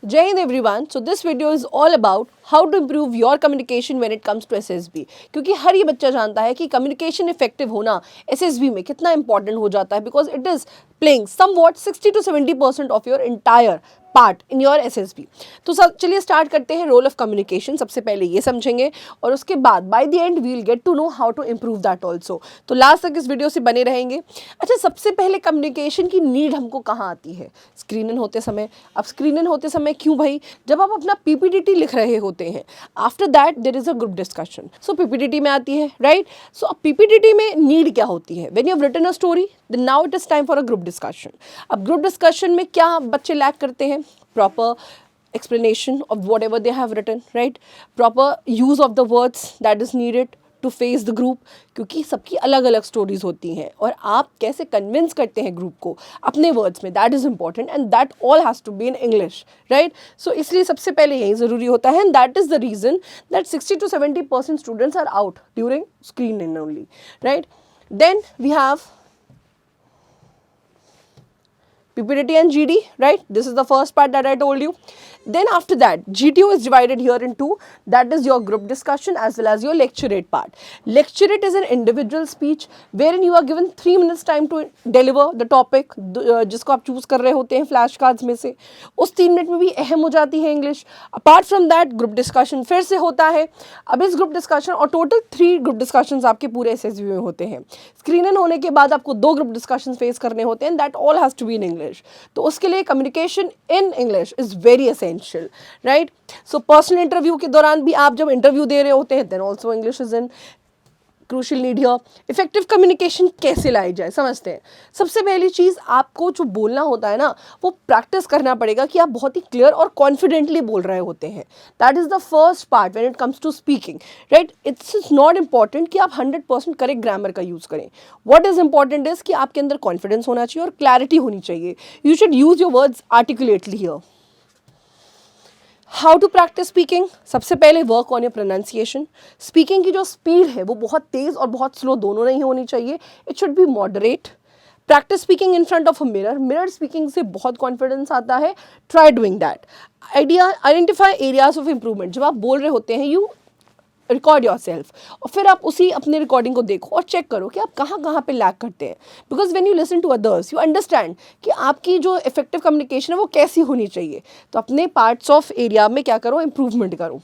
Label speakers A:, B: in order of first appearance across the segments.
A: Jai Hind everyone. So this video is all about how to improve your communication when it comes to SSB. क्योंकि हर ये बच्चा जानता है कि communication effective होना SSB में कितना इंपॉर्टेंट हो जाता है because it is playing somewhat 60 to 70% of your entire part in your SSB. तो चलिए स्टार्ट करते हैं रोल ऑफ कम्युनिकेशन. सबसे पहले ये समझेंगे और उसके बाद by the end we will get to know how to improve that also. तो लास्ट तक इस वीडियो से बने रहेंगे. अच्छा, सबसे पहले कम्युनिकेशन की नीड हमको कहाँ आती है? स्क्रीन इन होते समय. अब स्क्रीन इन होते समय क्यों भाई? जब आप अपना PPTT लिख रहे होते हैं, after that there is a group discussion. So PPTT में आती है, राइट? सो अब PPTT में नीड क्या होती है? When you have written a story then now it is time for a group discussion. अब ग्रुप डिस्कशन में क्या बच्चे लैक करते हैं? Proper explanation of whatever they have written, right? Proper use of the words that is needed to face the group. क्योंकि सबकी अलग अलग स्टोरीज होती हैं और आप कैसे कन्विंस करते हैं ग्रुप को अपने वर्ड्स में, that is important and that all has to be in English, right? So इसलिए सबसे पहले यही ज़रूरी होता है and that is the reason that 60 to 70% students are out during screen in only, right? Then we have PPTT and GD, right? This is the first part that I told you. Then after that, GTO is divided here in two. That is your group discussion as well as your lecturate part. Lecturate is an individual speech wherein you are given 3 minutes time to deliver the topic जिसको आप choose कर रहे होते हैं flash cards में से. उस 3 minute में भी अहम हो जाती है English. Apart from that group discussion फिर से होता है. अब इस ग्रुप डिस्कशन और टोटल 3 ग्रुप डिस्कशंस आपके पूरे SSB में होते हैं. स्क्रीन इन होने के बाद आपको 2 ग्रुप डिस्कशन फेस करने होते हैं. That all has to be in English. तो उसके लिए communication in English is very essential, right? So personal interview के दौरान भी आप जब इंटरव्यू दे रहे होते हैं then also English is in crucial need here. Effective communication कैसे लाई जाए समझते हैं. सबसे पहली चीज़, आपको जो बोलना होता है ना वो प्रैक्टिस करना पड़ेगा कि आप बहुत ही क्लियर और कॉन्फिडेंटली बोल रहे होते हैं. That is the first part when it comes to speaking, right? It's is not important कि आप 100% करेक्ट ग्रामर का यूज़ करें. व्हाट इज इंपॉर्टेंट इज कि आपके अंदर कॉन्फिडेंस होना चाहिए और क्लैरिटी होनी चाहिए. You should use your words articulately here. How to practise speaking? सबसे पहले work on your pronunciation. Speaking की जो स्पीड है वो बहुत तेज़ और बहुत स्लो दोनों नहीं होनी चाहिए. It should be moderate. Practice speaking in front of a mirror. Mirror speaking से बहुत कॉन्फिडेंस आता है. Try doing that. Identify areas of improvement. जब आप बोल रहे होते हैं यू रिकॉर्ड योर सेल्फ और फिर आप उसी अपने रिकॉर्डिंग को देखो और चेक करो कि आप कहाँ कहाँ पे लैक करते हैं. Because when you listen to others you understand कि आपकी जो इफेक्टिव कम्युनिकेशन है वो कैसी होनी चाहिए. तो अपने पार्ट्स ऑफ एरिया में क्या करो, इम्प्रूवमेंट करो.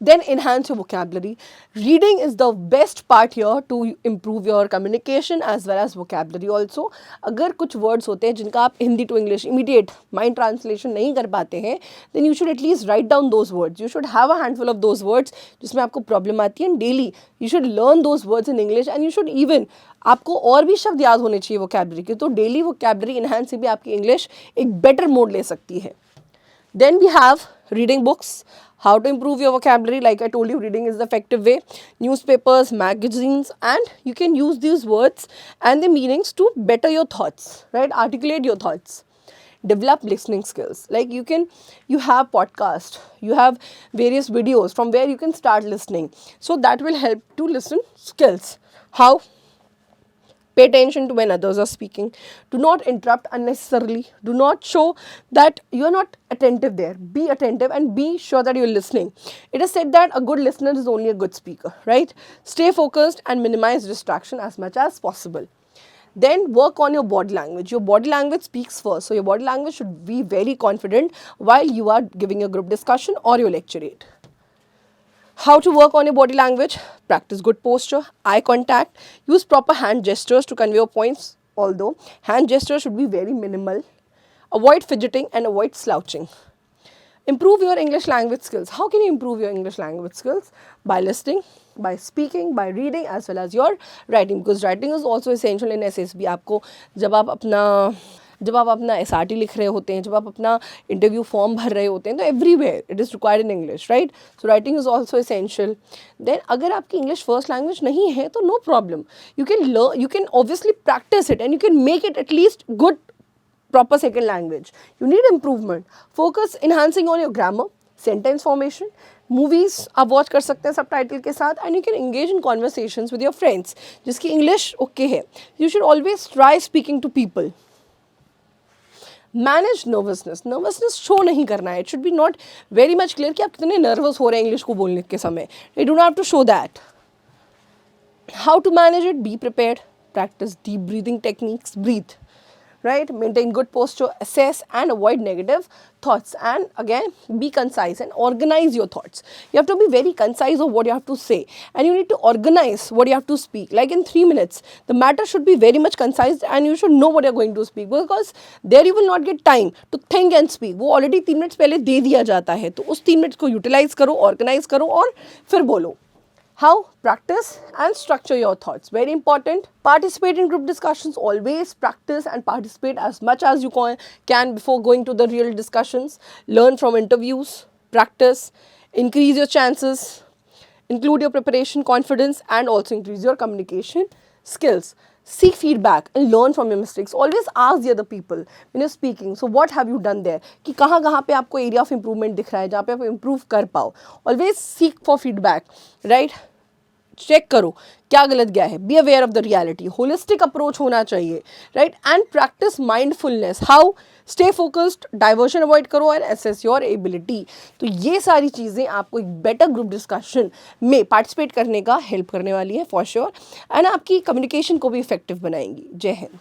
A: Then enhance your vocabulary. Reading is the best part here to improve your communication as well as vocabulary also. अगर कुछ words होते हैं जिनका आप Hindi to English immediate mind translation नहीं कर पाते हैं then you should at least write down those words. You should have a handful of those words जिसमें आपको problem आती है and daily you should learn those words in English and you should even आपको और भी शब्द याद होने चाहिए vocabulary के. तो daily vocabulary enhance से भी आपकी English एक better mode ले सकती है. Then we have reading books. How to improve your vocabulary? Like I told you, reading is the effective way. Newspapers, magazines, and you can use these words and the meanings to better your thoughts, right? Articulate your thoughts. Develop listening skills. Like you have podcast, you have various videos from where you can start listening. So that will help to listen skills. How? Pay attention to when others are speaking. Do not interrupt unnecessarily. Do not show that you are not attentive there. Be attentive and be sure that you are listening. It is said that a good listener is only a good speaker, right? Stay focused and minimize distraction as much as possible. Then work on your body language. Your body language speaks first. So your body language should be very confident while you are giving a group discussion or your lecturate. How to work on your body language? Practice good posture, eye contact, use proper hand gestures to convey your points, although hand gestures should be very minimal. Avoid fidgeting and avoid slouching. Improve your English language skills. How can you improve your English language skills? By listening, by speaking, by reading as well as your writing, because writing is also essential in SSB. आपको जब आप अपना SRT लिख रहे होते हैं, जब आप अपना इंटरव्यू फॉर्म भर रहे होते हैं तो everywhere it is required in English, right? So writing is also essential. Then अगर आपकी इंग्लिश फर्स्ट लैंग्वेज नहीं है तो no problem. You can obviously practise it and you can make it at least good proper second language. You need improvement. Focus enhancing on your grammar, sentence formation. Movies आप watch कर सकते हैं subtitle के साथ and you can engage in conversations with your friends जिसकी English okay है. You should always try speaking to people. Manage nervousness, nervousness show नहीं करना है, it should be not very much clear कि आप कितने नर्वस हो रहे हैं इंग्लिश को बोलने के समय, you do not have to show that. How to manage it? Be prepared, practice deep breathing techniques, breathe, right? Maintain good posture, assess and avoid negative thoughts, and again be concise and organize your thoughts. You have to be very concise of what you have to say, and you need to organize what you have to speak. Like in 3 minutes, the matter should be very much concise and you should know what you're going to speak, because there you will not get time to think and speak. वो already 3 minutes पहले दे दिया जाता है, तो उस 3 minutes को utilize करो, organize करो और फिर बोलो. How? Practice and structure your thoughts. Very important. Participate in group discussions. Always practice and participate as much as you can before going to the real discussions. Learn from interviews. Practice. Increase your chances. Include your preparation confidence and also increase your communication skills. Seek feedback and learn from your mistakes. Always ask the other people when you're speaking. So what have you done there? कि कहाँ पे आपको area of improvement दिख रहा है, जहाँ पे आप improve कर पाओ. Always seek for feedback, right? Check करो क्या गलत गया है. Be aware of the reality. Holistic approach होना चाहिए, right. And practise mindfulness. How? Stay focused, diversion avoid करो एंड एसेस योर एबिलिटी. तो ये सारी चीज़ें आपको एक बेटर ग्रुप डिस्कशन में पार्टिसिपेट करने का हेल्प करने वाली है फॉर श्योर, एंड आपकी कम्युनिकेशन को भी इफेक्टिव बनाएंगी. जय हिंद.